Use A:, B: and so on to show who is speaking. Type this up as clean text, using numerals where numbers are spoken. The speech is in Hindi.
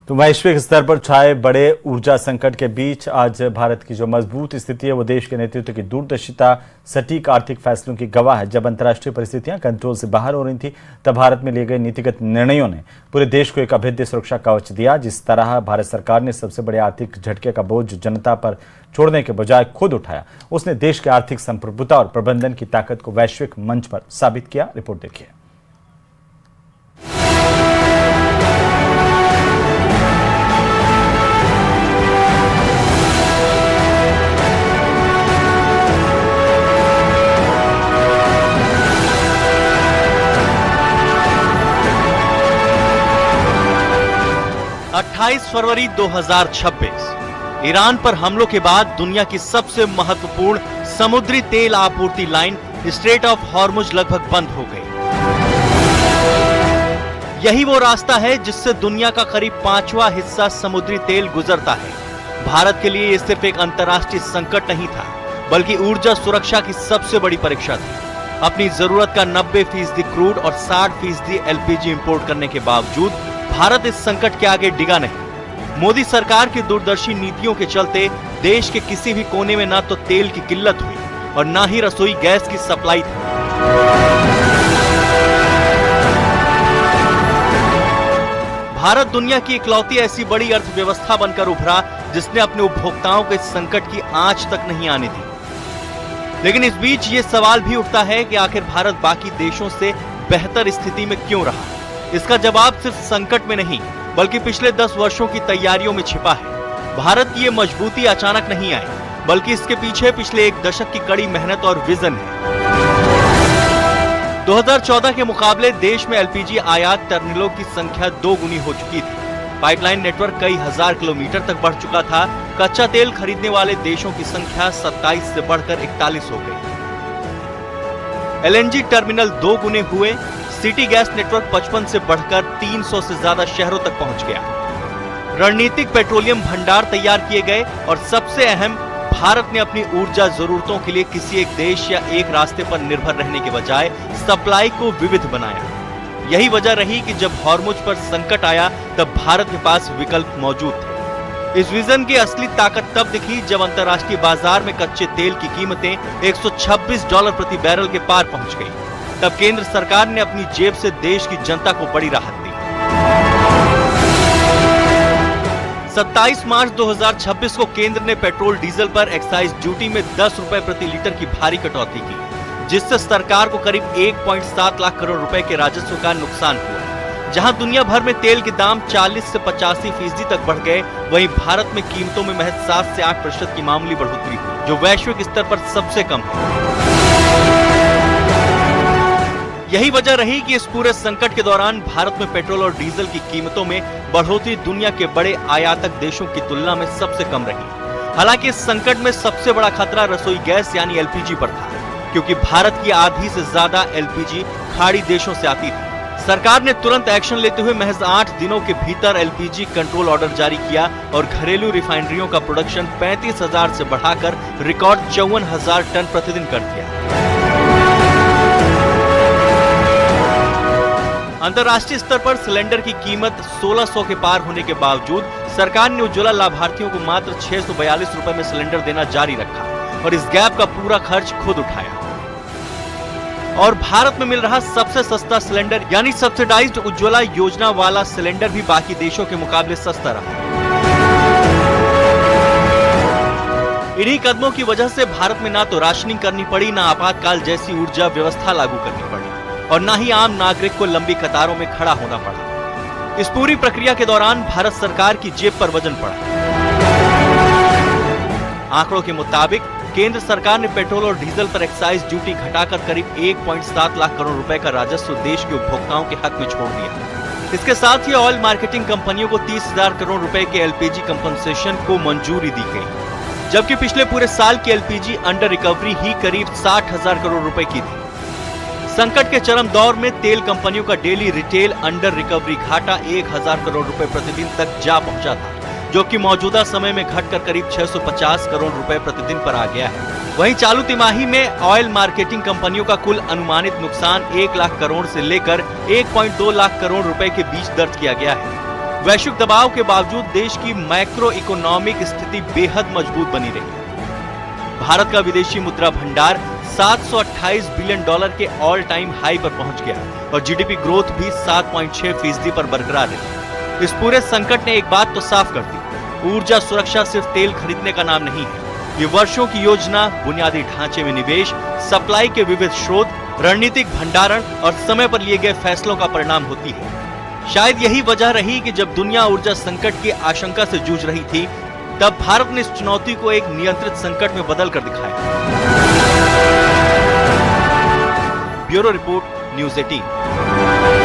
A: तो वैश्विक स्तर पर छाए बड़े ऊर्जा संकट के बीच आज भारत की जो मजबूत स्थिति है वो देश के नेतृत्व की दूरदर्शिता, सटीक आर्थिक फैसलों की गवाह है। जब अंतर्राष्ट्रीय परिस्थितियां कंट्रोल से बाहर हो रही थी तब भारत में लिए गए नीतिगत निर्णयों ने पूरे देश को एक अभेद्य सुरक्षा कवच दिया। जिस तरह भारत सरकार ने सबसे बड़े आर्थिक झटके का बोझ जनता पर छोड़ने के बजाय खुद उठाया, उसने देश के आर्थिक संप्रभुता और प्रबंधन की ताकत को वैश्विक मंच पर साबित किया। रिपोर्ट देखिए।
B: 28 फरवरी 2026 ईरान पर हमलों के बाद दुनिया की सबसे महत्वपूर्ण समुद्री तेल आपूर्ति लाइन स्ट्रेट ऑफ हॉर्मुज लगभग बंद हो गई। यही वो रास्ता है जिससे दुनिया का करीब 5वां हिस्सा समुद्री तेल गुजरता है। भारत के लिए ये सिर्फ एक अंतर्राष्ट्रीय संकट नहीं था, बल्कि ऊर्जा सुरक्षा की सबसे बड़ी परीक्षा थी। अपनी जरूरत का 90% क्रूड और 60% एलपीजी इंपोर्ट करने के बावजूद भारत इस संकट के आगे डिगा नहीं। मोदी सरकार की दूरदर्शी नीतियों के चलते देश के किसी भी कोने में ना तो तेल की किल्लत हुई और ना ही रसोई गैस की सप्लाई थी। भारत दुनिया की इकलौती ऐसी बड़ी अर्थव्यवस्था बनकर उभरा जिसने अपने उपभोक्ताओं को इस संकट की आंच तक नहीं आने दी। लेकिन इस बीच ये सवाल भी उठता है कि आखिर भारत बाकी देशों से बेहतर स्थिति में क्यों रहा। इसका जवाब सिर्फ संकट में नहीं, बल्कि पिछले 10 वर्षों की तैयारियों में छिपा है। भारत की ये मजबूती अचानक नहीं आई, बल्कि इसके पीछे पिछले 1 दशक की कड़ी मेहनत और विजन है। 2014 के मुकाबले देश में एलपीजी आयात टर्मिनलों की संख्या 2 गुनी हो चुकी थी। पाइपलाइन नेटवर्क कई हजार किलोमीटर तक बढ़ चुका था। कच्चा तेल खरीदने वाले देशों की संख्या 27 से बढ़कर 41 हो गई। एलएनजी टर्मिनल 2 गुने हुए। सिटी गैस नेटवर्क 55 से बढ़कर 300 से ज्यादा शहरों तक पहुंच गया। रणनीतिक पेट्रोलियम भंडार तैयार किए गए और सबसे अहम, भारत ने अपनी ऊर्जा जरूरतों के लिए किसी एक देश या एक रास्ते पर निर्भर रहने के बजाय सप्लाई को विविध बनाया। यही वजह रही कि जब हॉर्मुज पर संकट आया तब भारत के पास विकल्प मौजूद थे। इस विजन की असली ताकत तब दिखी जब अंतर्राष्ट्रीय बाजार में कच्चे तेल की कीमतें $126 प्रति बैरल के पार पहुंच गई। तब केंद्र सरकार ने अपनी जेब से देश की जनता को बड़ी राहत दी। 27 मार्च 2026 को केंद्र ने पेट्रोल डीजल पर एक्साइज ड्यूटी में 10 रुपए प्रति लीटर की भारी कटौती की, जिससे सरकार को करीब 1.7 लाख करोड़ रुपए के राजस्व का नुकसान हुआ। जहां दुनिया भर में तेल के दाम 40 से 85% तक बढ़ गए, वहीं भारत में कीमतों में महज 7 से 8% की मामूली बढ़ोतरी हुई, जो वैश्विक स्तर पर सबसे कम है। यही वजह रही कि इस पूरे संकट के दौरान भारत में पेट्रोल और डीजल की कीमतों में बढ़ोतरी दुनिया के बड़े आयातक देशों की तुलना में सबसे कम रही। हालांकि इस संकट में सबसे बड़ा खतरा रसोई गैस यानी एलपीजी पर था, क्योंकि भारत की आधी से ज्यादा एलपीजी खाड़ी देशों से आती थी। सरकार ने तुरंत एक्शन लेते हुए महज 8 दिनों के भीतर एलपीजी कंट्रोल ऑर्डर जारी किया और घरेलू रिफाइनरियों का प्रोडक्शन 35,000 से बढ़ाकर रिकॉर्ड 54,000 टन प्रतिदिन कर दिया। अंतर्राष्ट्रीय स्तर पर सिलेंडर की कीमत 1600 के पार होने के बावजूद सरकार ने उज्ज्वला लाभार्थियों को मात्र 642 रुपए में सिलेंडर देना जारी रखा और इस गैप का पूरा खर्च खुद उठाया। और भारत में मिल रहा सबसे सस्ता सिलेंडर यानी सब्सिडाइज्ड उज्ज्वला योजना वाला सिलेंडर भी बाकी देशों के मुकाबले सस्ता रहा। इन्हीं कदमों की वजह से भारत में ना तो राशनिंग करनी पड़ी, ना आपातकाल जैसी ऊर्जा व्यवस्था लागू करनी पड़ी और ना ही आम नागरिक को लंबी कतारों में खड़ा होना पड़ा। इस पूरी प्रक्रिया के दौरान भारत सरकार की जेब पर वजन पड़ा। आंकड़ों के मुताबिक केंद्र सरकार ने पेट्रोल और डीजल पर एक्साइज ड्यूटी घटाकर करीब 1.7 लाख करोड़ रुपए का राजस्व देश के उपभोक्ताओं के हक में छोड़ दिया। इसके साथ ही ऑयल मार्केटिंग कंपनियों को 30,000 करोड़ रुपए के एलपीजी कंपनसेशन को मंजूरी दी गई, जबकि पिछले पूरे साल की एलपीजी अंडर रिकवरी ही करीब 60,000 करोड़ रुपए की थी। संकट के चरम दौर में तेल कंपनियों का डेली रिटेल अंडर रिकवरी घाटा 1,000 करोड़ रुपए प्रतिदिन तक जा पहुंचा था, जो कि मौजूदा समय में घटकर करीब 650 करोड़ रुपए प्रतिदिन पर आ गया है। वहीं चालू तिमाही में ऑयल मार्केटिंग कंपनियों का कुल अनुमानित नुकसान 1 लाख करोड़ से लेकर 1.2 लाख करोड़ रुपए के बीच दर्ज किया गया है। वैश्विक दबाव के बावजूद देश की मैक्रो इकोनॉमिक स्थिति बेहद मजबूत बनी रही। भारत का विदेशी मुद्रा भंडार 728 बिलियन डॉलर के ऑल टाइम हाई पर पहुंच गया और जीडीपी ग्रोथ भी 7.6% पर बरकरार रही। इस पूरे संकट ने एक बात तो साफ कर दी, ऊर्जा सुरक्षा सिर्फ तेल खरीदने का नाम नहीं है। ये वर्षों की योजना, बुनियादी ढांचे में निवेश, सप्लाई के विविध स्रोत, रणनीतिक भंडारण और समय पर लिए गए फैसलों का परिणाम होती है। शायद यही वजह रही कि जब दुनिया ऊर्जा संकट की आशंका से जूझ रही थी, तब भारत ने इस चुनौती को एक नियंत्रित संकट में बदल कर दिखाया। Bureau report, news 18।